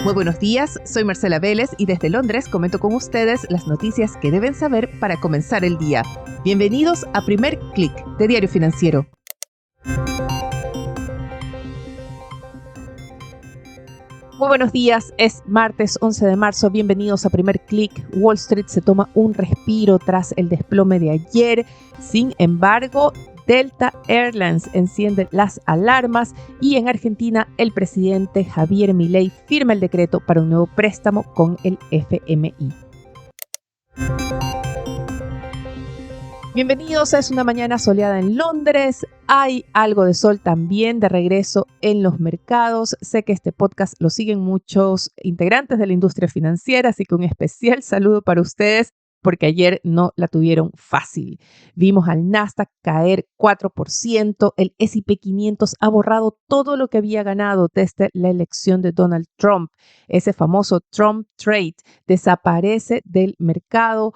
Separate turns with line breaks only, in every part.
Muy buenos días, soy Marcela Vélez y desde Londres comento con ustedes las noticias que deben saber para comenzar el día. Bienvenidos a Primer Click de Diario Financiero. Muy buenos días, es martes 11 de marzo, bienvenidos a Primer Click. Wall Street se toma un respiro tras el desplome de ayer. Sin embargo, Delta Airlines enciende las alarmas y en Argentina el presidente Javier Milei firma el decreto para un nuevo préstamo con el FMI. Bienvenidos, es una mañana soleada en Londres. Hay algo de sol también de regreso en los mercados. Sé que este podcast lo siguen muchos integrantes de la industria financiera, así que un especial saludo para ustedes porque ayer no la tuvieron fácil. Vimos al Nasdaq caer 4%, el S&P 500 ha borrado todo lo que había ganado desde la elección de Donald Trump. Ese famoso Trump Trade desaparece del mercado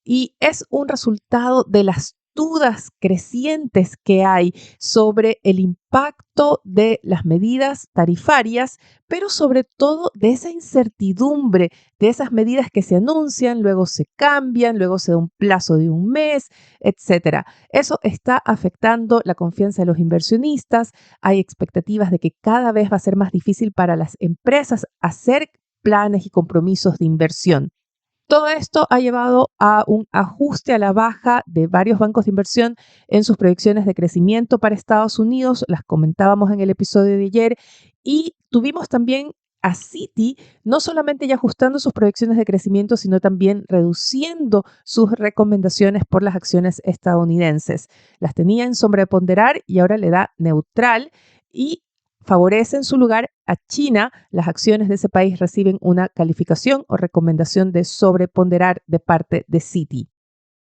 y es un resultado de las dudas crecientes que hay sobre el impacto de las medidas tarifarias, pero sobre todo de esa incertidumbre, de esas medidas que se anuncian, luego se cambian, luego se da un plazo de un mes, etcétera. Eso está afectando la confianza de los inversionistas. Hay expectativas de que cada vez va a ser más difícil para las empresas hacer planes y compromisos de inversión. Todo esto ha llevado a un ajuste a la baja de varios bancos de inversión en sus proyecciones de crecimiento para Estados Unidos. Las comentábamos en el episodio de ayer y tuvimos también a Citi no solamente ya ajustando sus proyecciones de crecimiento, sino también reduciendo sus recomendaciones por las acciones estadounidenses. Las tenía en sobreponderar y ahora le da neutral y favorece en su lugar a China. Las acciones de ese país reciben una calificación o recomendación de sobreponderar de parte de Citi.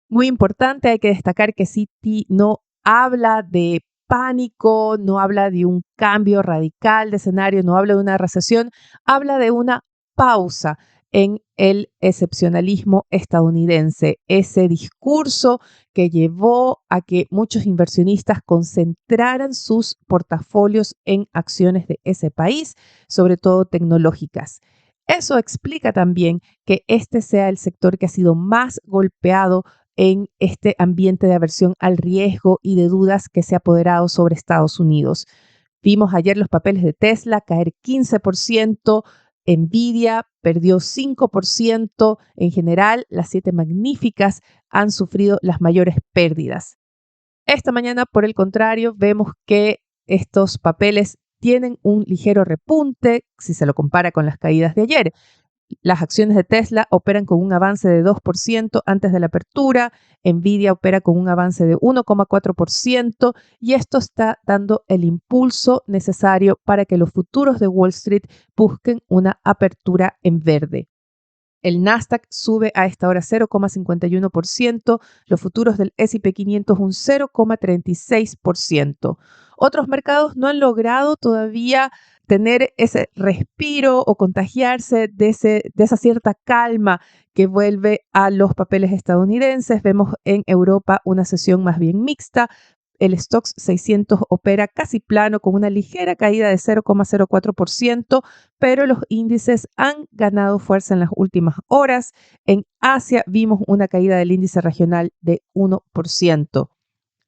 Muy importante, hay que destacar que Citi no habla de pánico, no habla de un cambio radical de escenario, no habla de una recesión, habla de una pausa en el excepcionalismo estadounidense, ese discurso que llevó a que muchos inversionistas concentraran sus portafolios en acciones de ese país, sobre todo tecnológicas. Eso explica también que este sea el sector que ha sido más golpeado en este ambiente de aversión al riesgo y de dudas que se ha apoderado sobre Estados Unidos. Vimos ayer los papeles de Tesla caer 15%, Nvidia perdió 5%, en general las 7 magníficas han sufrido las mayores pérdidas. Esta mañana, por el contrario, vemos que estos papeles tienen un ligero repunte si se lo compara con las caídas de ayer. Las acciones de Tesla operan con un avance de 2% antes de la apertura, Nvidia opera con un avance de 1,4% y esto está dando el impulso necesario para que los futuros de Wall Street busquen una apertura en verde. El Nasdaq sube a esta hora 0,51%, los futuros del S&P 500 un 0,36%. Otros mercados no han logrado todavía tener ese respiro o contagiarse de esa cierta calma que vuelve a los papeles estadounidenses. Vemos en Europa una sesión más bien mixta. El Stoxx 600 opera casi plano con una ligera caída de 0,04%, pero los índices han ganado fuerza en las últimas horas. En Asia vimos una caída del índice regional de 1%.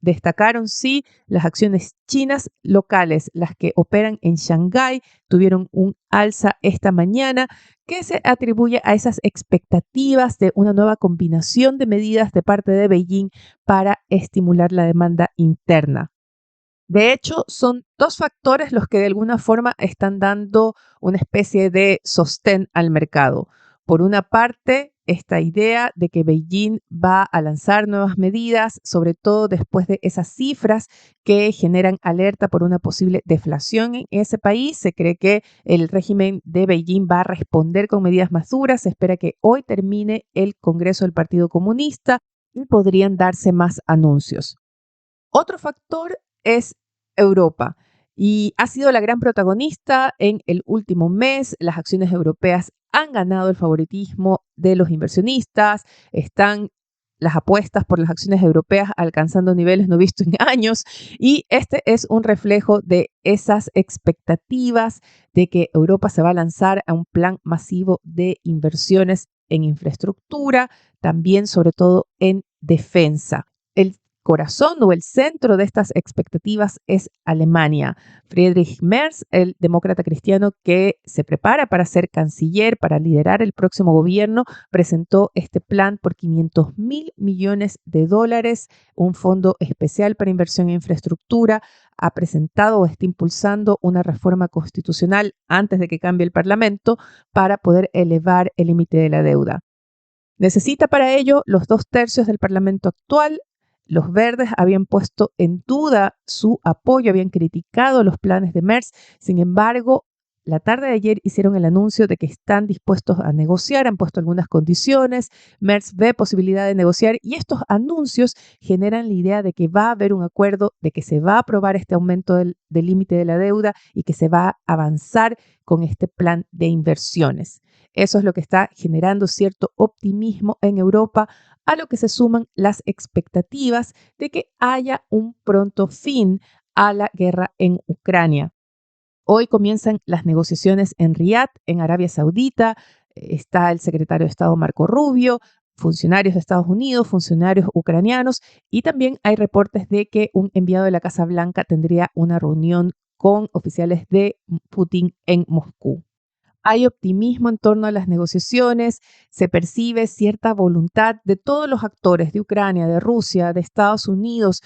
Destacaron, sí, las acciones chinas locales, las que operan en Shanghái, tuvieron un alza esta mañana que se atribuye a esas expectativas de una nueva combinación de medidas de parte de Beijing para estimular la demanda interna. De hecho, son dos factores los que de alguna forma están dando una especie de sostén al mercado. Por una parte, esta idea de que Beijing va a lanzar nuevas medidas, sobre todo después de esas cifras que generan alerta por una posible deflación en ese país. Se cree que el régimen de Beijing va a responder con medidas más duras. Se espera que hoy termine el Congreso del Partido Comunista y podrían darse más anuncios. Otro factor es Europa y ha sido la gran protagonista en el último mes. Las acciones europeas han ganado el favoritismo de los inversionistas, están las apuestas por las acciones europeas alcanzando niveles no vistos en años, y este es un reflejo de esas expectativas de que Europa se va a lanzar a un plan masivo de inversiones en infraestructura, también sobre todo en defensa. El corazón o el centro de estas expectativas es Alemania. Friedrich Merz, el demócrata cristiano que se prepara para ser canciller, para liderar el próximo gobierno, presentó este plan por 500.000 millones de dólares, un fondo especial para inversión en infraestructura. Ha presentado o está impulsando una reforma constitucional antes de que cambie el Parlamento para poder elevar el límite de la deuda. Necesita para ello los 2/3 del Parlamento actual. Los verdes habían puesto en duda su apoyo, habían criticado los planes de Merz. Sin embargo, la tarde de ayer hicieron el anuncio de que están dispuestos a negociar, han puesto algunas condiciones. Merz ve posibilidad de negociar y estos anuncios generan la idea de que va a haber un acuerdo, de que se va a aprobar este aumento del límite de la deuda y que se va a avanzar con este plan de inversiones. Eso es lo que está generando cierto optimismo en Europa, a lo que se suman las expectativas de que haya un pronto fin a la guerra en Ucrania. Hoy comienzan las negociaciones en Riad, en Arabia Saudita. Está el secretario de Estado Marco Rubio, funcionarios de Estados Unidos, funcionarios ucranianos, y también hay reportes de que un enviado de la Casa Blanca tendría una reunión con oficiales de Putin en Moscú. Hay optimismo en torno a las negociaciones, se percibe cierta voluntad de todos los actores de Ucrania, de Rusia, de Estados Unidos,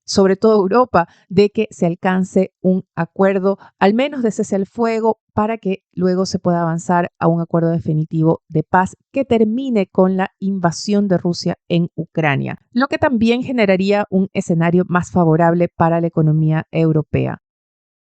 sobre todo Europa, de que se alcance un acuerdo, al menos de cese al fuego, para que luego se pueda avanzar a un acuerdo definitivo de paz que termine con la invasión de Rusia en Ucrania, lo que también generaría un escenario más favorable para la economía europea.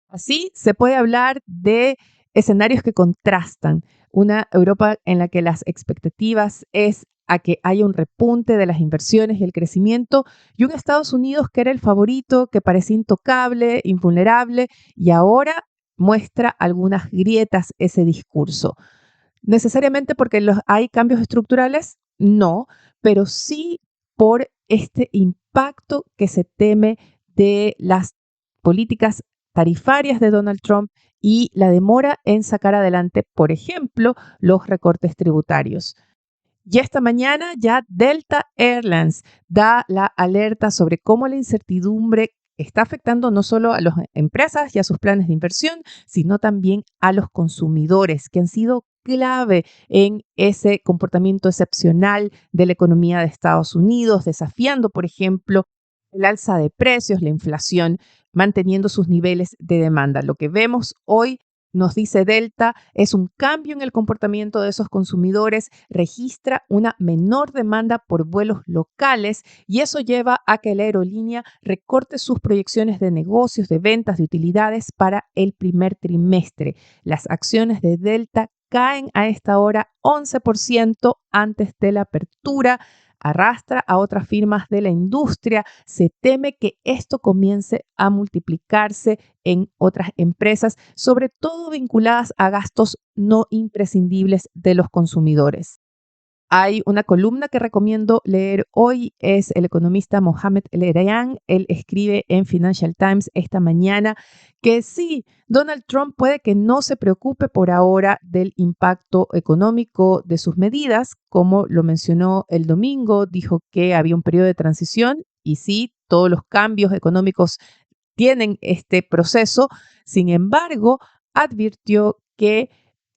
Así se puede hablar de escenarios que contrastan. Una Europa en la que las expectativas es a que haya un repunte de las inversiones y el crecimiento, y un Estados Unidos que era el favorito, que parecía intocable, invulnerable, y ahora muestra algunas grietas ese discurso. ¿Necesariamente porque hay cambios estructurales? No, pero sí por este impacto que se teme de las políticas tarifarias de Donald Trump y la demora en sacar adelante, por ejemplo, los recortes tributarios. Y esta mañana ya Delta Airlines da la alerta sobre cómo la incertidumbre está afectando no solo a las empresas y a sus planes de inversión, sino también a los consumidores, que han sido clave en ese comportamiento excepcional de la economía de Estados Unidos, desafiando, por ejemplo, el alza de precios, la inflación, manteniendo sus niveles de demanda. Lo que vemos hoy, nos dice Delta, es un cambio en el comportamiento de esos consumidores, registra una menor demanda por vuelos locales y eso lleva a que la aerolínea recorte sus proyecciones de negocios, de ventas, de utilidades para el primer trimestre. Las acciones de Delta caen a esta hora 11% antes de la apertura. Arrastra a otras firmas de la industria. Se teme que esto comience a multiplicarse en otras empresas, sobre todo vinculadas a gastos no imprescindibles de los consumidores. Hay una columna que recomiendo leer hoy, es el economista Mohamed El-Erian. Él escribe en Financial Times esta mañana que sí, Donald Trump puede que no se preocupe por ahora del impacto económico de sus medidas, como lo mencionó el domingo, dijo que había un periodo de transición y sí, todos los cambios económicos tienen este proceso. Sin embargo, advirtió que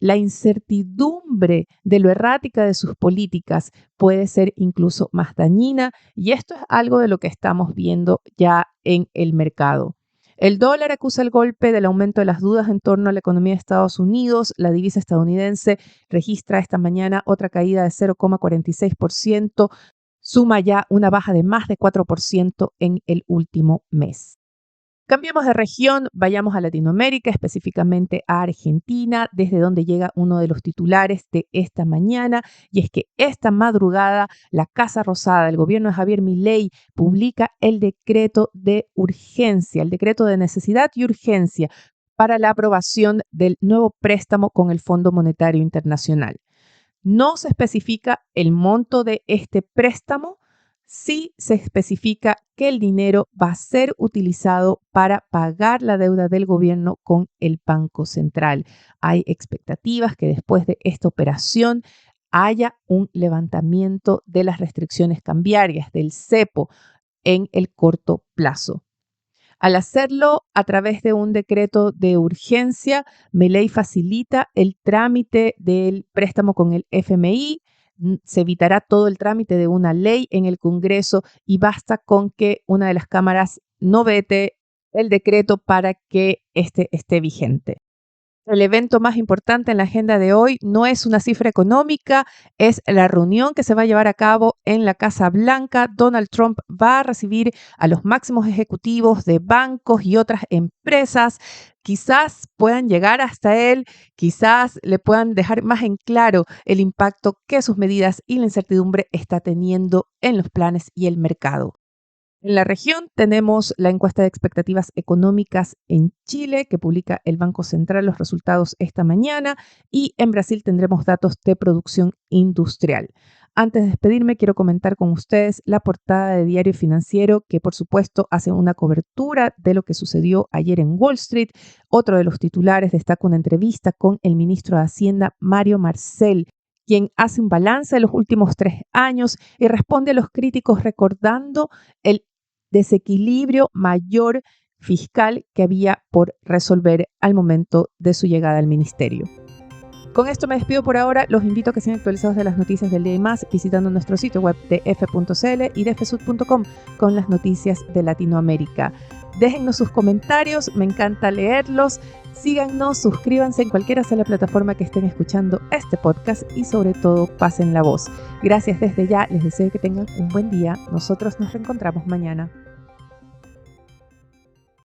la incertidumbre de lo errática de sus políticas puede ser incluso más dañina, y esto es algo de lo que estamos viendo ya en el mercado. El dólar acusa el golpe del aumento de las dudas en torno a la economía de Estados Unidos. La divisa estadounidense registra esta mañana otra caída de 0,46%, suma ya una baja de más de 4% en el último mes. Cambiemos de región, vayamos a Latinoamérica, específicamente a Argentina, desde donde llega uno de los titulares de esta mañana, y es que esta madrugada la Casa Rosada, el gobierno de Javier Milei, publica el decreto de urgencia, el decreto de necesidad y urgencia para la aprobación del nuevo préstamo con el Fondo Monetario Internacional. No se especifica el monto de este préstamo. sí se especifica que el dinero va a ser utilizado para pagar la deuda del gobierno con el Banco Central. Hay expectativas que después de esta operación haya un levantamiento de las restricciones cambiarias del cepo en el corto plazo. Al hacerlo a través de un decreto de urgencia, Milei facilita el trámite del préstamo con el FMI, se evitará todo el trámite de una ley en el Congreso y basta con que una de las cámaras no vete el decreto para que este esté vigente. El evento más importante en la agenda de hoy no es una cifra económica, es la reunión que se va a llevar a cabo en la Casa Blanca. Donald Trump va a recibir a los máximos ejecutivos de bancos y otras empresas. Quizás puedan llegar hasta él, quizás le puedan dejar más en claro el impacto que sus medidas y la incertidumbre está teniendo en los planes y el mercado. En la región tenemos la encuesta de expectativas económicas en Chile, que publica el Banco Central los resultados esta mañana, y en Brasil tendremos datos de producción industrial. Antes de despedirme, quiero comentar con ustedes la portada de Diario Financiero, que por supuesto hace una cobertura de lo que sucedió ayer en Wall Street. Otro de los titulares destaca una entrevista con el ministro de Hacienda, Mario Marcel, quien hace un balance de los últimos 3 años y responde a los críticos recordando el desequilibrio mayor fiscal que había por resolver al momento de su llegada al ministerio. Con esto me despido por ahora. Los invito a que sean actualizados de las noticias del día y más visitando nuestro sitio web df.cl y dfsud.com con las noticias de Latinoamérica. Déjennos sus comentarios, me encanta leerlos. Síganos, suscríbanse en cualquiera sea la plataforma que estén escuchando este podcast y sobre todo pasen la voz. Gracias desde ya, les deseo que tengan un buen día. Nosotros nos reencontramos mañana.